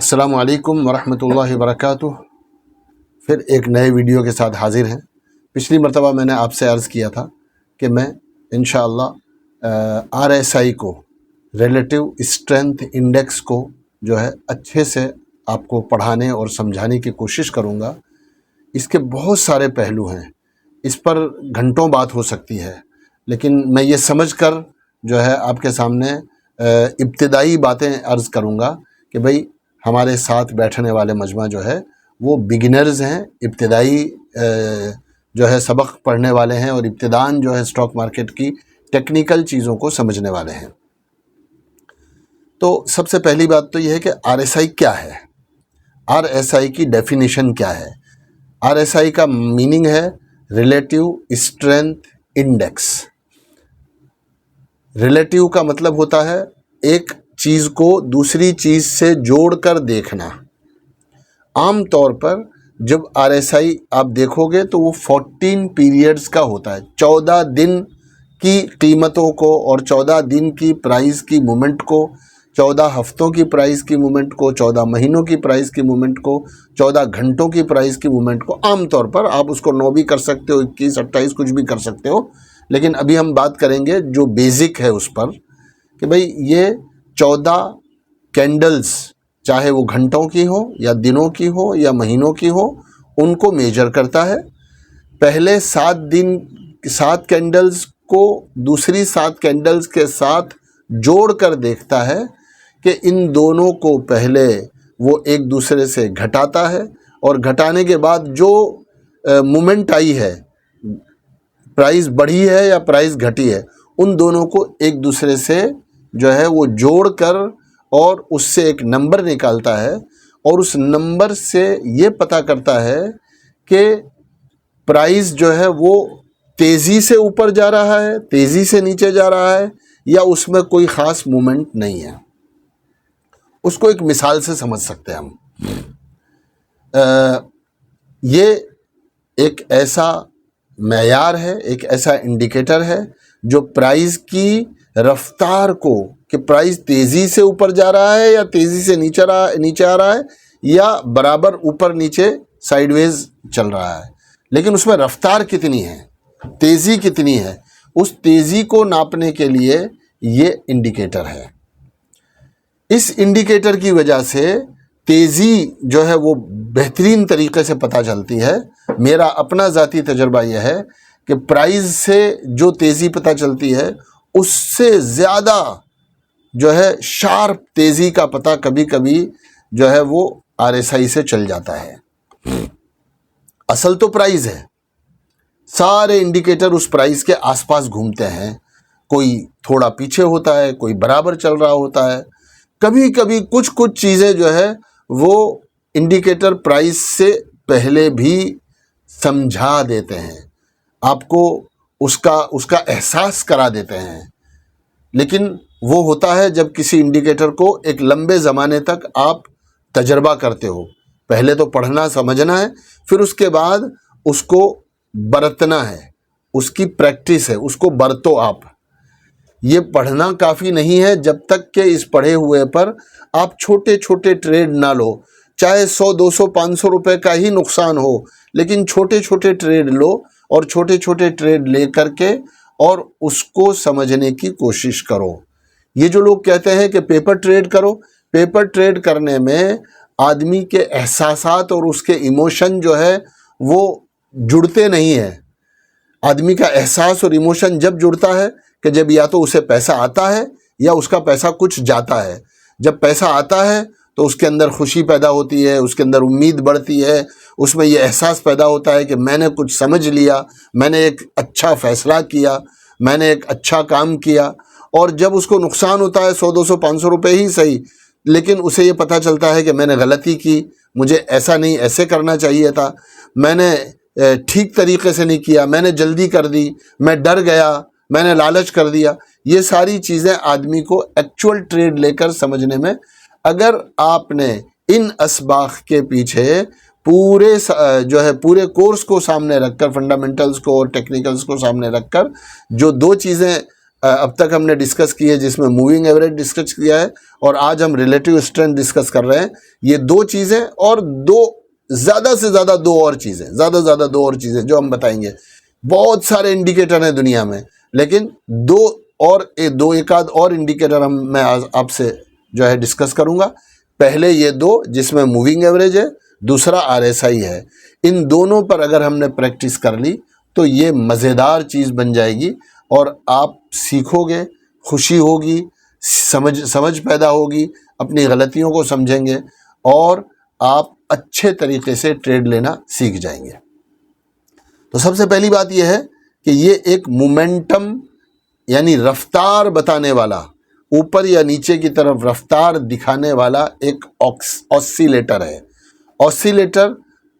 अस्सलामु अलैकुम वरहमतुल्लाहि वबरकातुह। फिर एक नए वीडियो के साथ हाजिर हैं। पिछली मरतबा मैंने आपसे अर्ज़ किया था कि मैं इंशाअल्लाह RSI को, रिलेटिव स्ट्रेंथ इंडेक्स को जो है अच्छे से आपको पढ़ाने और समझाने की कोशिश करूँगा। इसके बहुत सारे पहलू हैं, इस पर घंटों बात हो सकती है, लेकिन मैं ये समझकर जो है आपके सामने इब्तिदाई बातें अर्ज़ करूँगा कि भाई हमारे साथ बैठने वाले मजमा जो है वो बिगिनर्स हैं, इब्तिदाई जो है सबक पढ़ने वाले हैं और इब्तिदान जो है स्टॉक मार्केट की टेक्निकल चीज़ों को समझने वाले हैं। तो सबसे पहली बात तो ये है कि RSI क्या है, RSI की डेफिनेशन क्या है। RSI का मीनिंग है रिलेटिव स्ट्रेंथ इंडेक्स। रिलेटिव का मतलब होता है एक चीज़ को दूसरी चीज़ से जोड़कर देखना। आम तौर पर जब RSI आप देखोगे तो वो 14 पीरियड्स का होता है। 14 दिन की कीमतों को और 14 दिन की प्राइस की मूवमेंट को, 14 हफ्तों की प्राइस की मूवमेंट को, 14 महीनों की प्राइस की मूवमेंट को, 14 घंटों की प्राइस की मूवमेंट को, आम तौर पर आप उसको 9 भी कर सकते हो, 21, 28 कुछ भी कर सकते हो, लेकिन अभी हम बात करेंगे जो बेसिक है उस पर कि भाई ये 14 कैंडल्स, चाहे वो घंटों की हो या दिनों की हो या महीनों की हो, उनको मेजर करता है। पहले 7 कैंडल्स को दूसरी 7 कैंडल्स के साथ जोड़कर देखता है कि इन दोनों को पहले वो एक दूसरे से घटाता है और घटाने के बाद जो मूवमेंट आई है, प्राइस बढ़ी है या प्राइस घटी है, उन दोनों को एक दूसरे से जो है वो जोड़कर और उससे एक नंबर निकालता है और उस नंबर से ये पता करता है कि प्राइस जो है वो तेज़ी से ऊपर जा रहा है, तेज़ी से नीचे जा रहा है, या उसमें कोई ख़ास मूवमेंट नहीं है। उसको एक मिसाल से समझ सकते हैं हम। ये एक ऐसा मेयार है, एक ऐसा इंडिकेटर है जो प्राइस की रफ्तार को, कि प्राइस तेज़ी से ऊपर जा रहा है या तेज़ी से नीचे आ रहा है या बराबर ऊपर नीचे साइडवेज चल रहा है, लेकिन उसमें रफ्तार कितनी है, तेज़ी कितनी है, उस तेज़ी को नापने के लिए ये इंडिकेटर है। इस इंडिकेटर की वजह से तेज़ी जो है वो बेहतरीन तरीके से पता चलती है। मेरा अपना ज़ाती तजर्बा यह है कि प्राइस से जो तेज़ी पता चलती है उससे ज़्यादा जो है शार्प तेज़ी का पता कभी कभी जो है वो RSI से चल जाता है। असल तो प्राइस है, सारे इंडिकेटर उस प्राइस के आसपास घूमते हैं, कोई थोड़ा पीछे होता है, कोई बराबर चल रहा होता है। कभी कभी कुछ चीज़ें जो है वो इंडिकेटर प्राइस से पहले भी समझा देते हैं, आपको उसका एहसास करा देते हैं, लेकिन वो होता है जब किसी इंडिकेटर को एक लंबे ज़माने तक आप तजर्बा करते हो। पहले तो पढ़ना समझना है, फिर उसके बाद उसको बरतना है, उसकी प्रैक्टिस है, उसको बरतो आप। ये पढ़ना काफ़ी नहीं है जब तक कि इस पढ़े हुए पर आप छोटे छोटे ट्रेड ना लो, चाहे 100, 200, 500 रुपये का ही नुकसान हो, लेकिन छोटे छोटे ट्रेड लो और छोटे छोटे ट्रेड ले करके और उसको समझने की कोशिश करो। ये जो लोग कहते हैं कि पेपर ट्रेड करो, पेपर ट्रेड करने में आदमी के एहसासात और उसके इमोशन जो है वो जुड़ते नहीं है। आदमी का एहसास और इमोशन जब जुड़ता है कि जब या तो उसे पैसा आता है या उसका पैसा कुछ जाता है। जब पैसा आता है तो उसके अंदर खुशी पैदा होती है, उसके अंदर उम्मीद बढ़ती है, उसमें ये एहसास पैदा होता है कि मैंने कुछ समझ लिया, मैंने एक अच्छा फ़ैसला किया, मैंने एक अच्छा काम किया। और जब उसको नुकसान होता है 100, 200, 500 रुपये ही सही, लेकिन उसे ये पता चलता है कि मैंने गलती की, मुझे ऐसा नहीं ऐसे करना चाहिए था, मैंने ठीक तरीके से नहीं किया, मैंने जल्दी कर दी, मैं डर गया, मैंने लालच कर दिया। ये सारी चीज़ें आदमी को एक्चुअल ट्रेड लेकर समझने में, अगर आपने इन असबाख के पीछे पूरे जो है पूरे कोर्स को सामने रखकर, फंडामेंटल्स को और टेक्निकल्स को सामने रखकर जो 2 चीज़ें अब तक हमने डिस्कस की है, जिसमें मूविंग एवरेज डिस्कस किया है और आज हम रिलेटिव स्ट्रेंथ डिस्कस कर रहे हैं। ये दो चीज़ें और ज़्यादा से ज़्यादा दो और चीज़ें, ज़्यादा से ज़्यादा दो और चीज़ें जो हम बताएंगे। बहुत सारे इंडिकेटर हैं दुनिया में, लेकिन दो एक आध और इंडिकेटर मैं आज आपसे जो है डिस्कस करूँगा। पहले ये दो, जिसमें मूविंग एवरेज है, दूसरा RSI है। इन दोनों पर अगर हमने प्रैक्टिस कर ली तो ये मज़ेदार चीज़ बन जाएगी और आप सीखोगे, खुशी होगी, समझ पैदा होगी, अपनी गलतियों को समझेंगे और आप अच्छे तरीके से ट्रेड लेना सीख जाएंगे। तो सबसे पहली बात यह है कि ये एक मोमेंटम यानी रफ्तार बताने वाला, ऊपर या नीचे की तरफ रफ्तार दिखाने वाला एक ऑसिलेटर है। ऑसिलेटर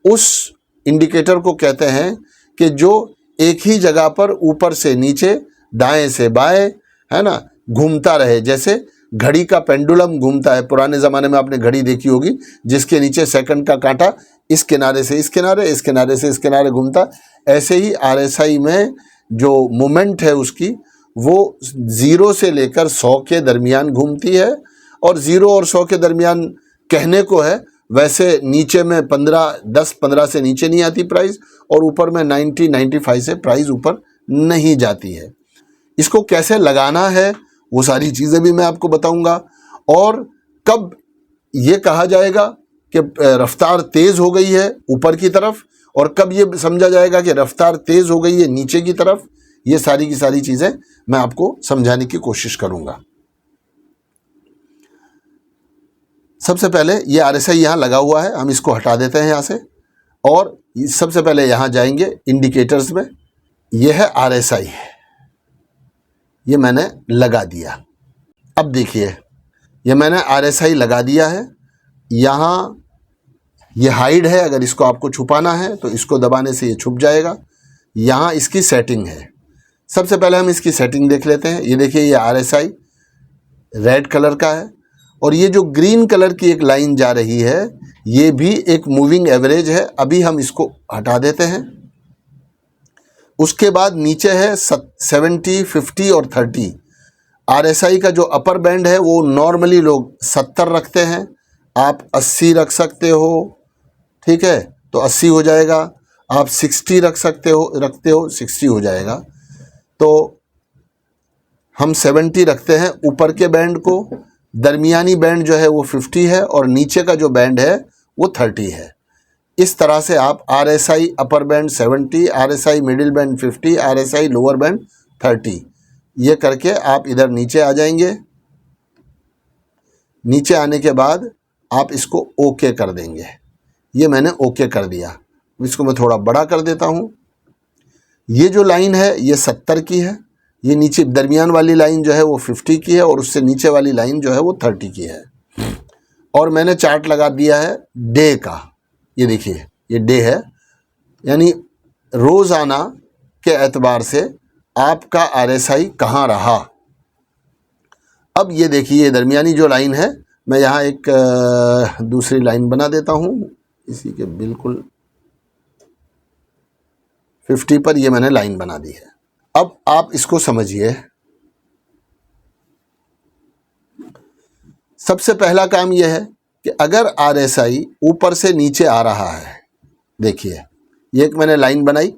उस इंडिकेटर को कहते हैं कि जो एक ही जगह पर ऊपर से नीचे, दाएं से बाएं, है ना, घूमता रहे। जैसे घड़ी का पेंडुलम घूमता है, पुराने ज़माने में आपने घड़ी देखी होगी, जिसके नीचे सेकंड का कांटा इस किनारे से इस किनारे, इस किनारे से इस किनारे घूमता। ऐसे ही RSI में जो मोमेंट है उसकी, वो 0 से लेकर 100 के दरमियान घूमती है। और 0 और 100 के दरमियान कहने को है, वैसे नीचे में 10-15 से नीचे नहीं आती प्राइस, और ऊपर में 90-95 से प्राइस ऊपर नहीं जाती है। इसको कैसे लगाना है वो सारी चीज़ें भी मैं आपको बताऊंगा। और कब ये कहा जाएगा कि रफ्तार तेज़ हो गई है ऊपर की तरफ, और कब ये समझा जाएगा कि रफ्तार तेज़ हो गई है नीचे की तरफ, ये सारी की सारी चीज़ें मैं आपको समझाने की कोशिश करूंगा। सबसे पहले ये RSI यहाँ लगा हुआ है, हम इसको हटा देते हैं यहाँ से, और सबसे पहले यहाँ जाएंगे इंडिकेटर्स में। यह है RSI, ये मैंने लगा दिया। अब देखिए, ये मैंने RSI लगा दिया है। यहाँ ये हाइड है, अगर इसको आपको छुपाना है तो इसको दबाने से ये छुप जाएगा। यहाँ इसकी सेटिंग है। सबसे पहले हम इसकी सेटिंग देख लेते हैं। ये देखिए, ये RSI रेड कलर का है, और ये जो ग्रीन कलर की एक लाइन जा रही है, ये भी एक मूविंग एवरेज है। अभी हम इसको हटा देते हैं। उसके बाद नीचे है 70, 50 और 30। RSI का जो अपर बैंड है वो नॉर्मली लोग 70 रखते हैं, आप 80 रख सकते हो, ठीक है, तो 80 हो जाएगा। आप 60 रखते हो 60 हो जाएगा। तो हम 70 रखते हैं ऊपर के बैंड को। दरमियानी बैंड जो है वो 50 है, और नीचे का जो बैंड है वो 30 है। इस तरह से आप RSI upper band 70, RSI middle band 50, RSI lower band 30, ये करके आप इधर नीचे आ जाएंगे। नीचे आने के बाद आप इसको ओके कर देंगे। ये मैंने ओके कर दिया। इसको मैं थोड़ा बड़ा कर देता हूँ। ये जो लाइन है ये 70 की है, ये नीचे दरमियान वाली लाइन जो है वो 50 की है, और उससे नीचे वाली लाइन जो है वो 30 की है। और मैंने चार्ट लगा दिया है डे का। ये देखिए, ये डे है, यानी रोज़ाना के एतबार से आपका RSI कहाँ रहा। अब ये देखिए, दरमियानी जो लाइन है, मैं यहाँ एक दूसरी लाइन बना देता हूँ, इसी के बिल्कुल 50 पर ये मैंने लाइन बना दी है। अब आप इसको समझिए। सबसे पहला काम यह है कि अगर RSI ऊपर से नीचे आ रहा है, देखिए ये एक मैंने लाइन बनाई,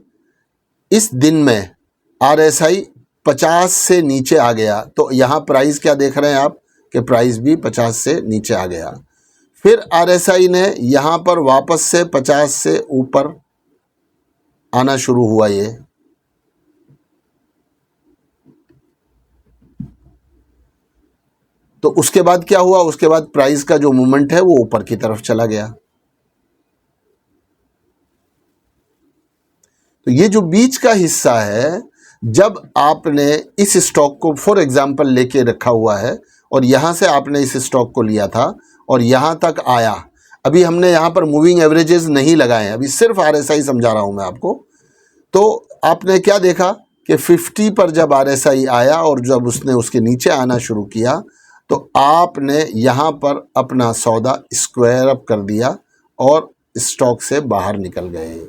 इस दिन में RSI 50 से नीचे आ गया, तो यहाँ प्राइस क्या देख रहे हैं आप कि प्राइस भी 50 से नीचे आ गया। फिर RSI ने यहाँ पर वापस से 50 से ऊपर आना शुरू हुआ। ये तो उसके बाद क्या हुआ, उसके बाद प्राइस का जो मूवमेंट है वो ऊपर की तरफ चला गया। तो ये जो बीच का हिस्सा है, जब आपने इस स्टॉक को फॉर एग्जांपल लेके रखा हुआ है और यहां से आपने इस स्टॉक को लिया था और यहां तक आया, अभी हमने यहां पर मूविंग एवरेजेस नहीं लगाए हैं, अभी सिर्फ RSI समझा रहा हूं मैं आपको। तो आपने क्या देखा कि 50 पर जब RSI आया और जब उसने उसके नीचे आना शुरू किया, तो आपने यहाँ पर अपना सौदा स्क्वायर अप कर दिया और स्टॉक से बाहर निकल गए।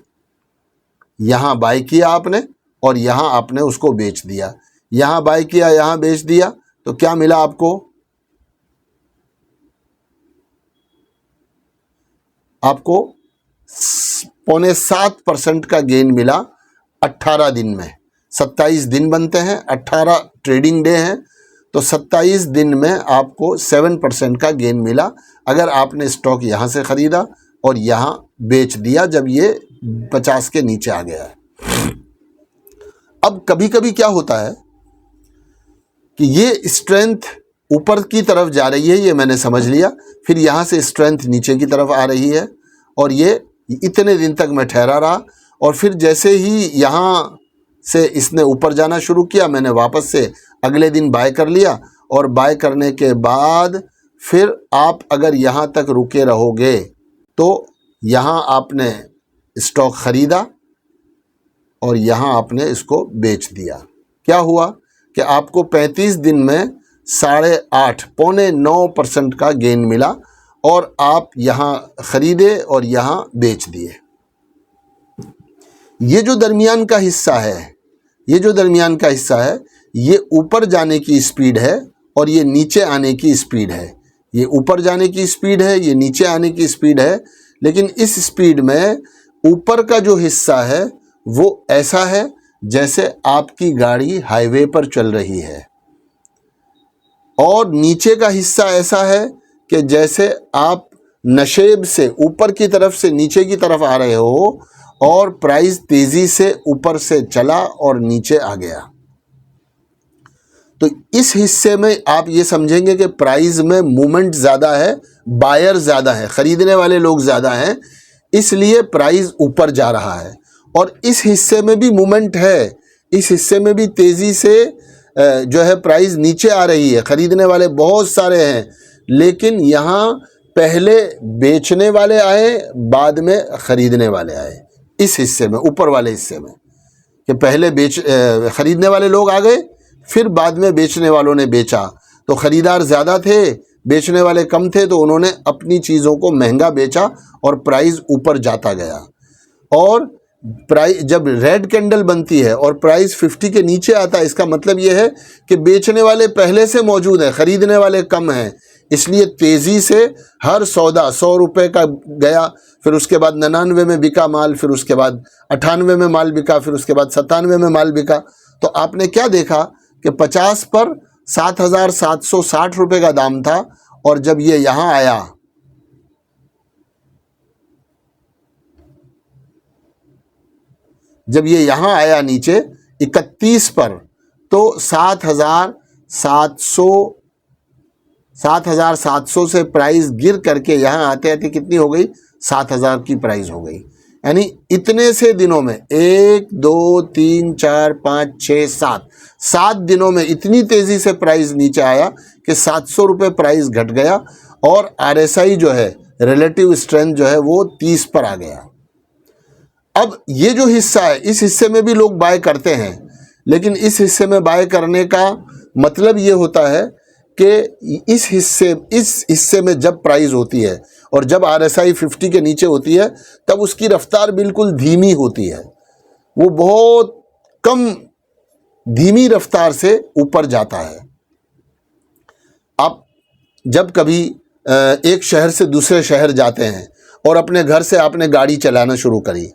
यहाँ बाय किया आपने और यहाँ आपने उसको बेच दिया। यहाँ बाय किया, यहाँ बेच दिया, तो क्या मिला आपको? आपको 6.25% का गेन मिला 18 दिन में। 27 दिन बनते हैं, 18 ट्रेडिंग डे हैं, तो 27 दिन में आपको 7% का गेन मिला अगर आपने स्टॉक यहाँ से ख़रीदा और यहाँ बेच दिया जब ये 50 के नीचे आ गया है। अब कभी कभी क्या होता है कि ये स्ट्रेंथ ऊपर की तरफ जा रही है, ये मैंने समझ लिया, फिर यहाँ से स्ट्रेंथ नीचे की तरफ आ रही है और ये इतने दिन तक मैं ठहरा रहा, और फिर जैसे ही यहाँ से इसने ऊपर जाना शुरू किया, मैंने वापस से अगले दिन बाय कर लिया, और बाय करने के बाद फिर आप अगर यहाँ तक रुके रहोगे तो यहाँ आपने स्टॉक ख़रीदा और यहाँ आपने इसको बेच दिया। क्या हुआ कि आपको 35 दिन में 8.5 पौने 9% का गेन मिला और आप यहाँ ख़रीदे और यहाँ बेच दिए। ये जो दरमियान का हिस्सा है, ये जो दरमियान का हिस्सा है, ये ऊपर जाने की स्पीड है और ये नीचे आने की स्पीड है। ये ऊपर जाने की स्पीड है, ये नीचे आने की स्पीड है, लेकिन इस स्पीड में ऊपर का जो हिस्सा है वो ऐसा है जैसे आपकी गाड़ी हाईवे पर चल रही है, और नीचे का हिस्सा ऐसा है कि जैसे आप नशेब से ऊपर की तरफ से नीचे की तरफ आ रहे हो और प्राइस तेजी से ऊपर से चला और नीचे आ गया। तो इस हिस्से में आप ये समझेंगे कि प्राइस में मूवमेंट ज़्यादा है, बायर ज़्यादा है, ख़रीदने वाले लोग ज़्यादा हैं, इसलिए प्राइस ऊपर जा रहा है। और इस हिस्से में भी मूवमेंट है, इस हिस्से में भी तेज़ी से जो है प्राइस नीचे आ रही है, ख़रीदने वाले बहुत सारे हैं, लेकिन यहाँ पहले बेचने वाले आए, बाद में ख़रीदने वाले आए। इस हिस्से में, ऊपर वाले हिस्से में, कि पहले ख़रीदने वाले लोग आ गए, फिर बाद में बेचने वालों ने बेचा। तो ख़रीदार ज़्यादा थे, बेचने वाले कम थे, तो उन्होंने अपनी चीज़ों को महंगा बेचा और प्राइस ऊपर जाता गया। और प्राइस जब रेड कैंडल बनती है और प्राइस 50 के नीचे आता है, इसका मतलब ये है कि बेचने वाले पहले से मौजूद हैं, ख़रीदने वाले कम हैं, इसलिए तेज़ी से हर सौदा 100 रुपये का गया, फिर उसके बाद 99 में बिका माल, फिर उसके बाद 98 में माल बिका, फिर उसके बाद 97 में माल बिका। तो आपने क्या देखा कि 50 पर 7,760 रुपये का दाम था, और जब ये यहाँ आया, जब ये यहाँ आया नीचे 31 पर, तो 7,700 से प्राइस गिर करके यहाँ आते आते कितनी हो गई? 7,000 की प्राइस हो गई। यानी इतने से दिनों में 1 2 3 4 5 6 7 दिनों में इतनी तेज़ी से प्राइस नीचे आया कि 700 रुपये प्राइस घट गया, और RSI जो है, रिलेटिव स्ट्रेंथ जो है, वो 30 पर आ गया। अब ये जो हिस्सा है, इस हिस्से में भी लोग बाय करते हैं, लेकिन इस हिस्से में बाय करने का मतलब ये होता है कि इस हिस्से में जब प्राइस होती है और जब RSI 50 के नीचे होती है, तब उसकी रफ्तार बिल्कुल धीमी होती है, वो बहुत कम धीमी रफ्तार से ऊपर जाता है। आप जब कभी एक शहर से दूसरे शहर जाते हैं और अपने घर से आपने गाड़ी चलाना शुरू करी,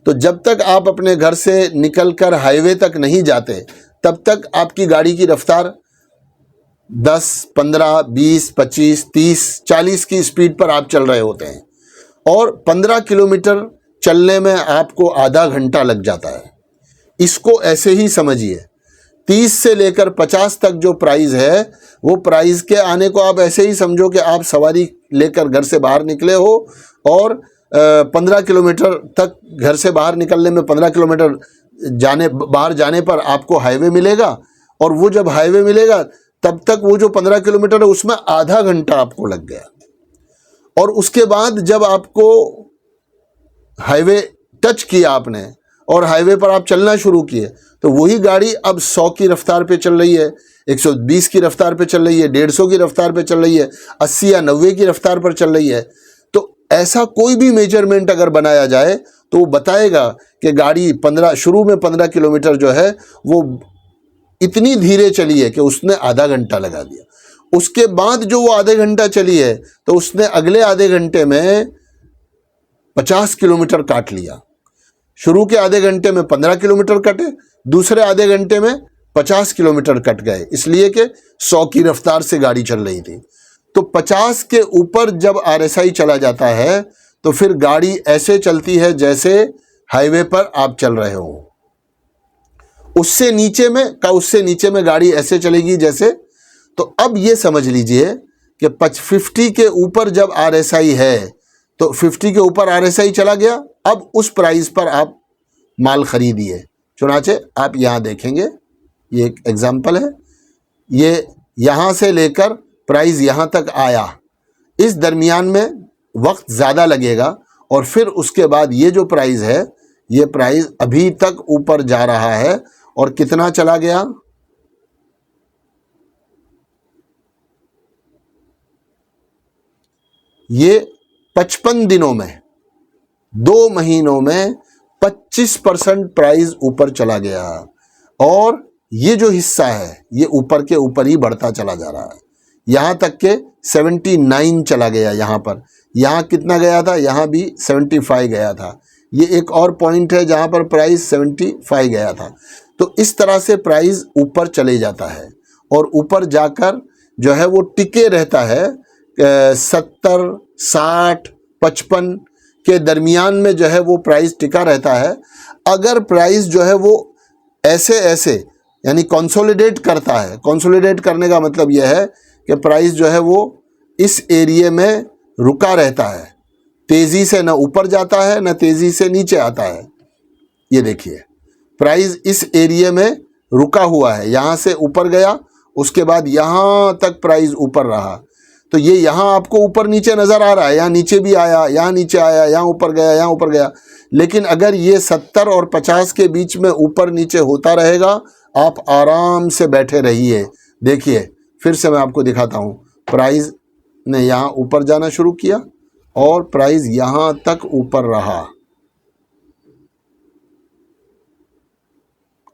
तो जब तक आप अपने घर से निकलकर हाईवे तक नहीं जाते, तब तक आपकी गाड़ी की रफ्तार 10, 15, 20, 25, 30, 40 की स्पीड पर आप चल रहे होते हैं, और 15 किलोमीटर चलने में आपको आधा घंटा लग जाता है। इसको ऐसे ही समझिए, 30 से लेकर 50 तक जो प्राइस है, वो प्राइस के आने को आप ऐसे ही समझो कि आप सवारी लेकर घर से बाहर निकले हो, और 15 किलोमीटर तक घर से बाहर निकलने में 15 किलोमीटर बाहर जाने पर आपको हाईवे मिलेगा, और वो जब हाईवे मिलेगा तब तक वो जो 15 किलोमीटर है उसमें आधा घंटा आपको लग गया। और उसके बाद जब आपको हाईवे टच किया आपने और हाईवे पर आप चलना शुरू किए, तो वही गाड़ी अब 100 की रफ्तार पे चल रही है, 120 की रफ्तार पे चल रही है, 150 की रफ्तार पे चल रही है, 80 या 90 की रफ्तार पर चल रही है। तो ऐसा कोई भी मेजरमेंट अगर बनाया जाए तो वो बताएगा कि गाड़ी शुरू में 15 किलोमीटर जो है वो इतनी धीरे चली है कि उसने आधा घंटा लगा दिया। उसके बाद जो वो आधे घंटा चली है तो उसने अगले आधे घंटे में 50 किलोमीटर काट लिया। शुरू के आधे घंटे में 15 किलोमीटर कटे, दूसरे आधे घंटे में 50 किलोमीटर कट गए, इसलिए कि 100 की रफ्तार से गाड़ी चल रही थी। तो 50 के ऊपर जब RSI चला जाता है तो फिर गाड़ी ऐसे चलती है जैसे हाईवे पर आप चल रहे हो। उससे नीचे में गाड़ी ऐसे चलेगी जैसे। तो अब ये समझ लीजिए कि 50 के ऊपर जब RSI है तो 50 के ऊपर RSI चला गया, अब उस प्राइस पर आप माल खरीदिए। चुनाचे आप यहाँ देखेंगे, ये एक एग्जाम्पल है, ये यहाँ से लेकर प्राइस यहाँ तक आया, इस दरमियान में वक्त ज़्यादा लगेगा और फिर उसके बाद ये जो प्राइस है, ये प्राइस अभी तक ऊपर जा रहा है। और कितना चला गया? ये 55 दिनों में, 2 महीनों में 25% प्राइस ऊपर चला गया। और ये जो हिस्सा है ये ऊपर के ऊपर ही बढ़ता चला जा रहा है, यहाँ तक के 79 चला गया। यहाँ पर, यहाँ कितना गया था? यहाँ भी 75 गया था। ये एक और पॉइंट है जहाँ पर प्राइस 75 गया था। तो इस तरह से प्राइस ऊपर चले जाता है और ऊपर जाकर जो है वो टिके रहता है 70, 60, 55 के दरमियान में जो है वो प्राइस टिका रहता है। अगर प्राइस जो है वो ऐसे यानी कंसोलिडेट करता है, कंसोलिडेट करने का मतलब यह है कि प्राइस जो है वो इस एरिया में रुका रहता है, तेज़ी से ना ऊपर जाता है ना तेज़ी से नीचे आता है। ये देखिए प्राइस इस एरिया में रुका हुआ है, यहाँ से ऊपर गया, उसके बाद यहाँ तक प्राइस ऊपर रहा। तो ये यहाँ आपको ऊपर नीचे नज़र आ रहा है, यहाँ नीचे भी आया, यहाँ नीचे आया, यहाँ ऊपर गया, यहाँ ऊपर गया। लेकिन अगर ये 70 और 50 के बीच में ऊपर नीचे होता रहेगा, आप आराम से बैठे रहिए। देखिए फिर से मैं आपको दिखाता हूँ, प्राइस ने यहाँ ऊपर जाना शुरू किया और प्राइस यहाँ तक ऊपर रहा,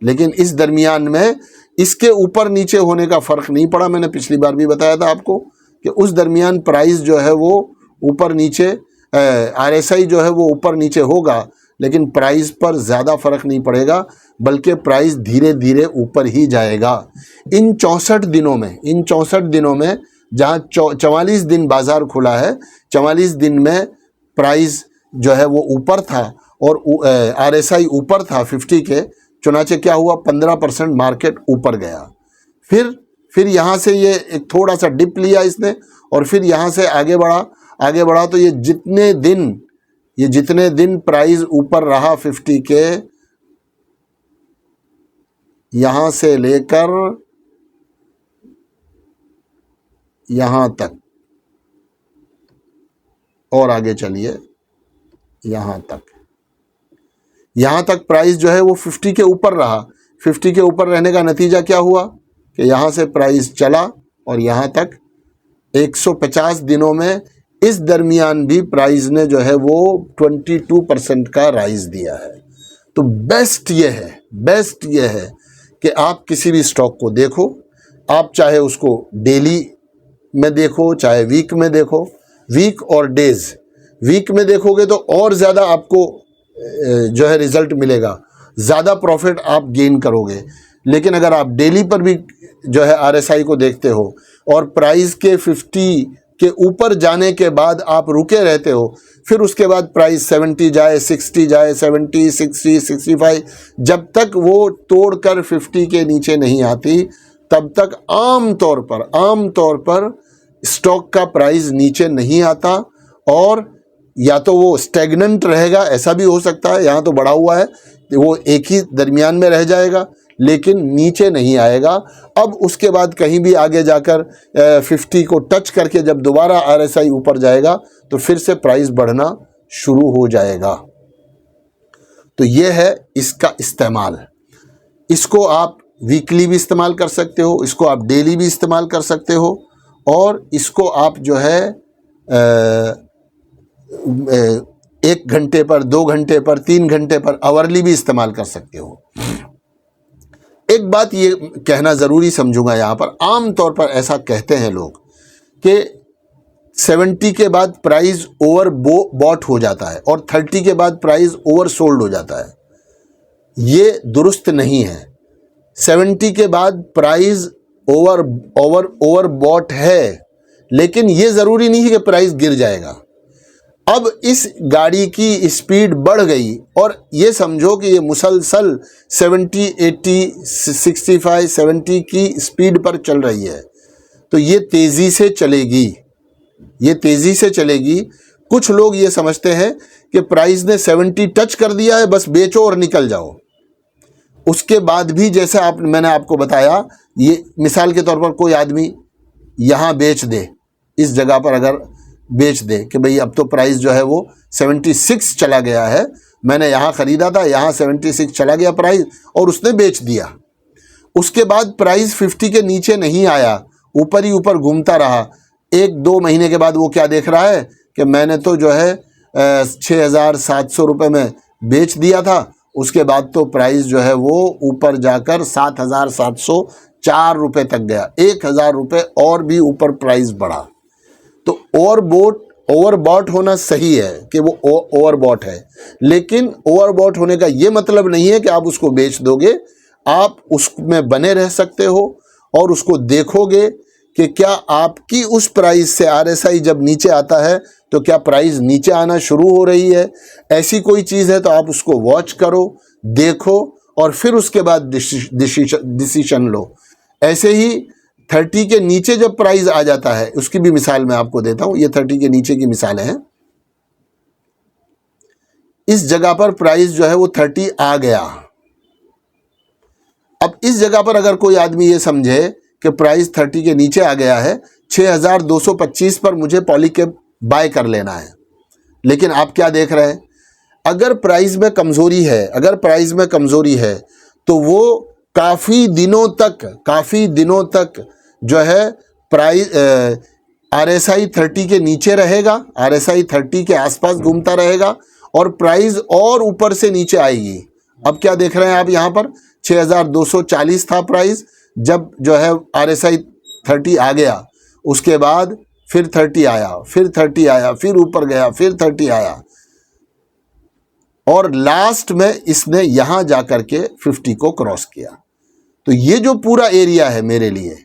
लेकिन इस दरमियान में इसके ऊपर नीचे होने का फ़र्क नहीं पड़ा। मैंने पिछली बार भी बताया था आपको कि उस दरमियान प्राइस जो है वो ऊपर नीचे, RSI जो है वो ऊपर नीचे होगा, लेकिन प्राइस पर ज़्यादा फ़र्क नहीं पड़ेगा, बल्कि प्राइस धीरे धीरे ऊपर ही जाएगा। इन 64 दिनों में जहाँ 44 दिन बाज़ार खुला है, 44 दिन में प्राइस जो है वो ऊपर था और RSI ऊपर था 50 के। चुनाचे क्या हुआ? 15% मार्केट ऊपर गया। फिर यहाँ से ये एक थोड़ा सा डिप लिया इसने और फिर यहाँ से आगे बढ़ा तो ये जितने दिन प्राइस ऊपर रहा 50 के, यहाँ से लेकर यहाँ तक और आगे चलिए, यहाँ तक प्राइस जो है वो 50 के ऊपर रहा। 50 के ऊपर रहने का नतीजा क्या हुआ कि यहाँ से प्राइस चला और यहाँ तक 150 दिनों में इस दरमियान भी प्राइस ने जो है वो 22% का राइज दिया है। तो बेस्ट ये है कि आप किसी भी स्टॉक को देखो, आप चाहे उसको डेली में देखो चाहे वीक में देखो, वीक और डेज। वीक में देखोगे तो और ज़्यादा आपको जो है रिजल्ट मिलेगा, ज़्यादा प्रॉफिट आप गेन करोगे। लेकिन अगर आप डेली पर भी जो है RSI को देखते हो और प्राइस के 50 के ऊपर जाने के बाद आप रुके रहते हो, फिर उसके बाद प्राइस 70 जाए, 60 जाए, 70, 60, 65, जब तक वो तोड़कर 50 के नीचे नहीं आती, तब तक आम तौर पर स्टॉक का प्राइस नीचे नहीं आता और या तो वो स्टेगनेंट रहेगा, ऐसा भी हो सकता है। यहाँ तो बढ़ा हुआ है, वो एक ही दरमियान में रह जाएगा लेकिन नीचे नहीं आएगा। अब उसके बाद कहीं भी आगे जाकर 50 को टच करके जब दोबारा RSI ऊपर जाएगा तो फिर से प्राइस बढ़ना शुरू हो जाएगा। तो ये है इसका इस्तेमाल। इसको आप वीकली भी इस्तेमाल कर सकते हो, इसको आप डेली भी इस्तेमाल कर सकते हो और इसको आप जो है 1 घंटे पर, 2 घंटे पर, 3 घंटे पर, आवरली भी इस्तेमाल कर सकते हो। एक बात ये कहना ज़रूरी समझूंगा यहाँ पर, आम तौर पर ऐसा कहते हैं लोग कि 70 के बाद प्राइस ओवर बॉट हो जाता है और 30 के बाद प्राइस ओवर सोल्ड हो जाता है। ये दुरुस्त नहीं है। 70 के बाद प्राइस ओवर बॉट है, लेकिन ये ज़रूरी नहीं है कि प्राइस गिर जाएगा। अब इस गाड़ी की स्पीड बढ़ गई और ये समझो कि ये मुसलसल 70, 80, 65, 70 की स्पीड पर चल रही है, तो ये तेज़ी से चलेगी, ये तेज़ी से चलेगी। कुछ लोग ये समझते हैं कि प्राइस ने 70 टच कर दिया है, बस बेचो और निकल जाओ। उसके बाद भी जैसे मैंने आपको बताया, ये मिसाल के तौर पर कोई आदमी यहाँ बेच दे, इस जगह पर अगर बेच दे कि भाई अब तो प्राइस जो है वो 76 चला गया है, मैंने यहाँ ख़रीदा था, यहाँ 76 चला गया प्राइस, और उसने बेच दिया। उसके बाद प्राइस 50 के नीचे नहीं आया, ऊपर ही ऊपर घूमता रहा। 1-2 महीने के बाद वो क्या देख रहा है कि मैंने तो जो है 6,700 रुपये में बेच दिया था, उसके बाद तो प्राइस जो है वो ऊपर जाकर 7,704 रुपये तक गया, 1,000 रुपये और भी ऊपर प्राइस बढ़ा। तो ओवरबॉट होना सही है कि वो ओवरबॉट है, लेकिन ओवरबॉट होने का ये मतलब नहीं है कि आप उसको बेच दोगे। आप उसमें बने रह सकते हो और उसको देखोगे कि क्या आपकी उस प्राइस से RSI जब नीचे आता है तो क्या प्राइस नीचे आना शुरू हो रही है। ऐसी कोई चीज़ है तो आप उसको वॉच करो, देखो और फिर उसके बाद डिसीजन लो। ऐसे ही 30 के नीचे जब प्राइस आ जाता है, उसकी भी मिसाल मैं आपको देता हूं। ये 30 के नीचे की मिसाल है। इस जगह पर प्राइस जो है वो 30 आ गया। अब इस जगह पर अगर कोई आदमी ये समझे कि प्राइस 30 के नीचे आ गया है, 6,225 पर मुझे पॉलीकैब बाय कर लेना है, लेकिन आप क्या देख रहे हैं, अगर प्राइस में कमज़ोरी है तो वो काफ़ी दिनों तक जो है प्राइस RSI 30 के नीचे रहेगा, RSI 30 के आसपास घूमता रहेगा और प्राइस और ऊपर से नीचे आएगी। अब क्या देख रहे हैं आप यहाँ पर, 6,240 था प्राइस, जब जो है RSI 30 आ गया, उसके बाद फिर 30 आया, फिर 30 आया, फिर ऊपर गया, फिर 30 आया और लास्ट में इसने यहाँ जाकर के 50 को क्रॉस किया। तो ये जो पूरा एरिया है मेरे लिए,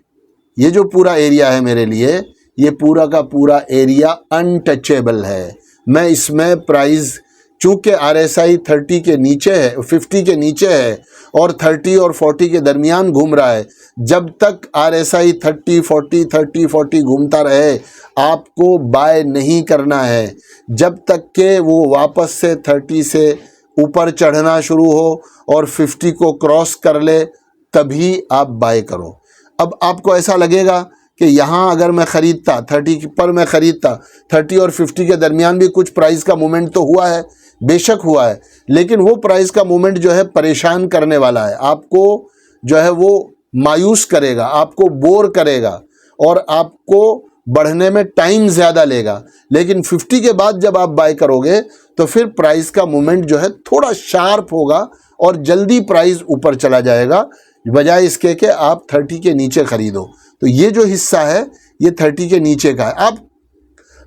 ये पूरा का पूरा एरिया अनटचेबल है। मैं इसमें प्राइस चूँकि RSI 30 के नीचे है, 50 के नीचे है और 30 और 40 के दरमियान घूम रहा है, जब तक RSI 30-40 घूमता रहे आपको बाय नहीं करना है। जब तक के वो वापस से 30 से ऊपर चढ़ना शुरू हो और 50 को क्रॉस कर ले, तभी आप बाय करो। अब आपको ऐसा लगेगा कि यहाँ अगर मैं ख़रीदता 30 पर, मैं ख़रीदता 30 और 50 के दरमियान भी कुछ प्राइस का मूवमेंट तो हुआ है, बेशक हुआ है, लेकिन वो प्राइस का मूवमेंट जो है परेशान करने वाला है, आपको जो है वो मायूस करेगा, आपको बोर करेगा और आपको बढ़ने में टाइम ज़्यादा लेगा। लेकिन 50 के बाद जब आप बाय करोगे तो फिर प्राइस का मूवमेंट जो है थोड़ा शार्प होगा और जल्दी प्राइस ऊपर चला जाएगा, बजाय इसके कि आप 30 के नीचे ख़रीदो। तो ये जो हिस्सा है ये 30 के नीचे का है।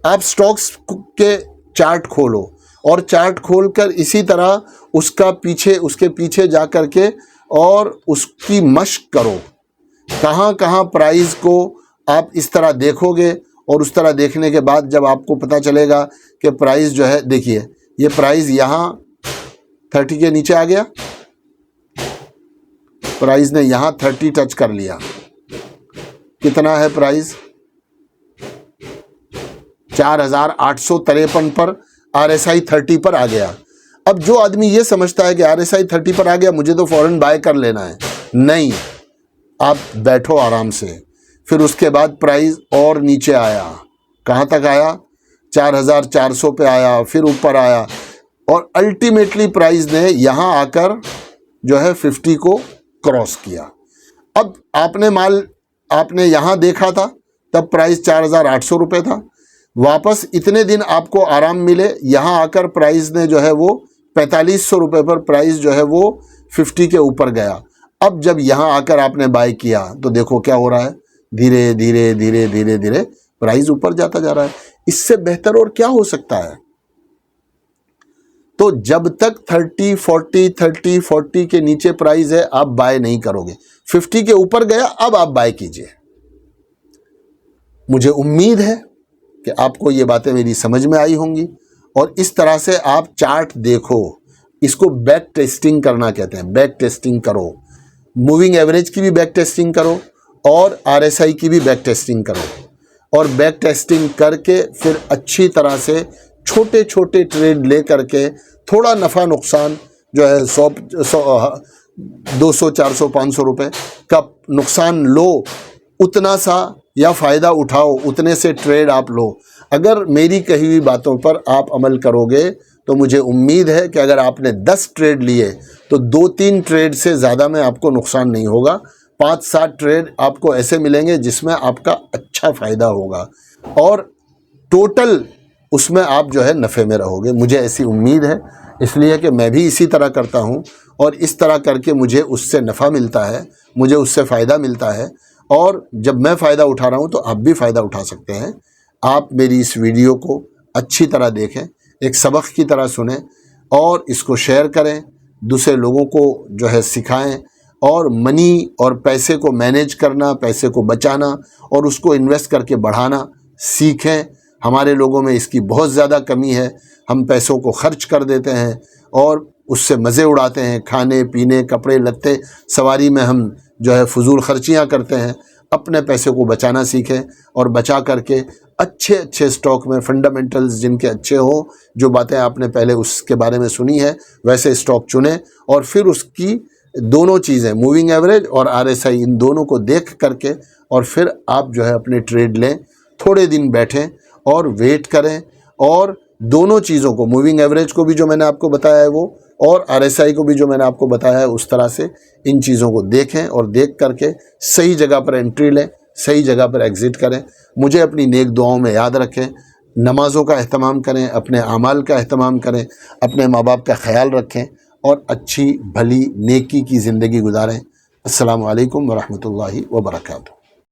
आप स्टॉक्स के चार्ट खोलो और चार्ट खोलकर इसी तरह उसके पीछे जा कर के और उसकी मशक करो। कहाँ प्राइस को आप इस तरह देखोगे और उस तरह देखने के बाद जब आपको पता चलेगा कि प्राइस जो है, देखिए ये प्राइस यहाँ 30 के नीचे आ गया, प्राइस ने यहाँ 30 टच कर लिया। कितना है प्राइस, 4,853 पर RSI 30 पर आ गया। अब जो आदमी ये समझता है कि RSI 30 पर आ गया, मुझे तो फ़ौरन बाय कर लेना है, नहीं, आप बैठो आराम से। फिर उसके बाद प्राइस और नीचे आया, कहाँ तक आया, 4,400 पे आया, फिर ऊपर आया और अल्टीमेटली प्राइस ने यहाँ आकर जो है 50 को क्रॉस किया। अब आपने यहाँ देखा था, तब प्राइस 4,800 रुपये था। वापस इतने दिन आपको आराम मिले, यहाँ आकर प्राइस ने जो है वो 4,500 रुपये पर प्राइस जो है वो 50 के ऊपर गया। अब जब यहाँ आकर आपने बाय किया तो देखो क्या हो रहा है, धीरे धीरे धीरे धीरे धीरे प्राइस ऊपर जाता जा रहा है। इससे बेहतर और क्या हो सकता है। तो जब तक 30-40 के नीचे प्राइस है आप बाय नहीं करोगे। 50 के ऊपर गया अब आप बाय कीजिए। मुझे उम्मीद है कि आपको ये बातें मेरी समझ में आई होंगी और इस तरह से आप चार्ट देखो। इसको बैक टेस्टिंग करना कहते हैं। बैक टेस्टिंग करो, मूविंग एवरेज की भी बैक टेस्टिंग करो और RSI की भी बैक टेस्टिंग करो और बैक टेस्टिंग करके फिर अच्छी तरह से छोटे छोटे ट्रेड ले करके थोड़ा नफ़ा नुकसान जो है 200 400 500 रुपये का नुकसान लो, उतना सा या फ़ायदा उठाओ, उतने से ट्रेड आप लो। अगर मेरी कही हुई बातों पर आप अमल करोगे तो मुझे उम्मीद है कि अगर आपने 10 ट्रेड लिए तो 2-3 ट्रेड से ज़्यादा में आपको नुकसान नहीं होगा। 5-7 ट्रेड आपको ऐसे मिलेंगे जिसमें आपका अच्छा फ़ायदा होगा और टोटल उसमें आप जो है नफ़े में रहोगे। मुझे ऐसी उम्मीद है, इसलिए कि मैं भी इसी तरह करता हूँ और इस तरह करके मुझे उससे नफ़ा मिलता है, मुझे उससे फ़ायदा मिलता है और जब मैं फ़ायदा उठा रहा हूँ तो आप भी फ़ायदा उठा सकते हैं। आप मेरी इस वीडियो को अच्छी तरह देखें, एक सबक की तरह सुनें और इसको शेयर करें, दूसरे लोगों को जो है सिखाएं और मनी और पैसे को मैनेज करना, पैसे को बचाना और उसको इन्वेस्ट करके बढ़ाना सीखें। हमारे लोगों में इसकी बहुत ज़्यादा कमी है। हम पैसों को खर्च कर देते हैं और उससे मज़े उड़ाते हैं, खाने पीने कपड़े लत्ते सवारी में हम जो है फजूल खर्चियाँ करते हैं। अपने पैसे को बचाना सीखें और बचा करके अच्छे अच्छे स्टॉक में फंडामेंटल्स जिनके अच्छे हो, जो बातें आपने पहले उसके बारे में सुनी है वैसे स्टॉक चुनें और फिर उसकी दोनों चीज़ें मूविंग एवरेज और RSI इन दोनों को देख करके और फिर आप जो है अपने ट्रेड लें। थोड़े दिन बैठें और वेट करें और दोनों चीज़ों को, मूविंग एवरेज को भी जो मैंने आपको बताया है वो और RSI को भी जो मैंने आपको बताया है, उस तरह से इन चीज़ों को देखें और देख करके सही जगह पर एंट्री लें, सही जगह पर एग्ज़िट करें। मुझे अपनी नेक दुआओं में याद रखें, नमाज़ों का एहतमाम करें, अपने अमाल का एहतमाम करें, अपने माँ बाप का ख्याल रखें और अच्छी भली नेकी की ज़िंदगी गुजारें। अस्सलामु अलैकुम वरहमतुल्लाहि वबरकातुहू।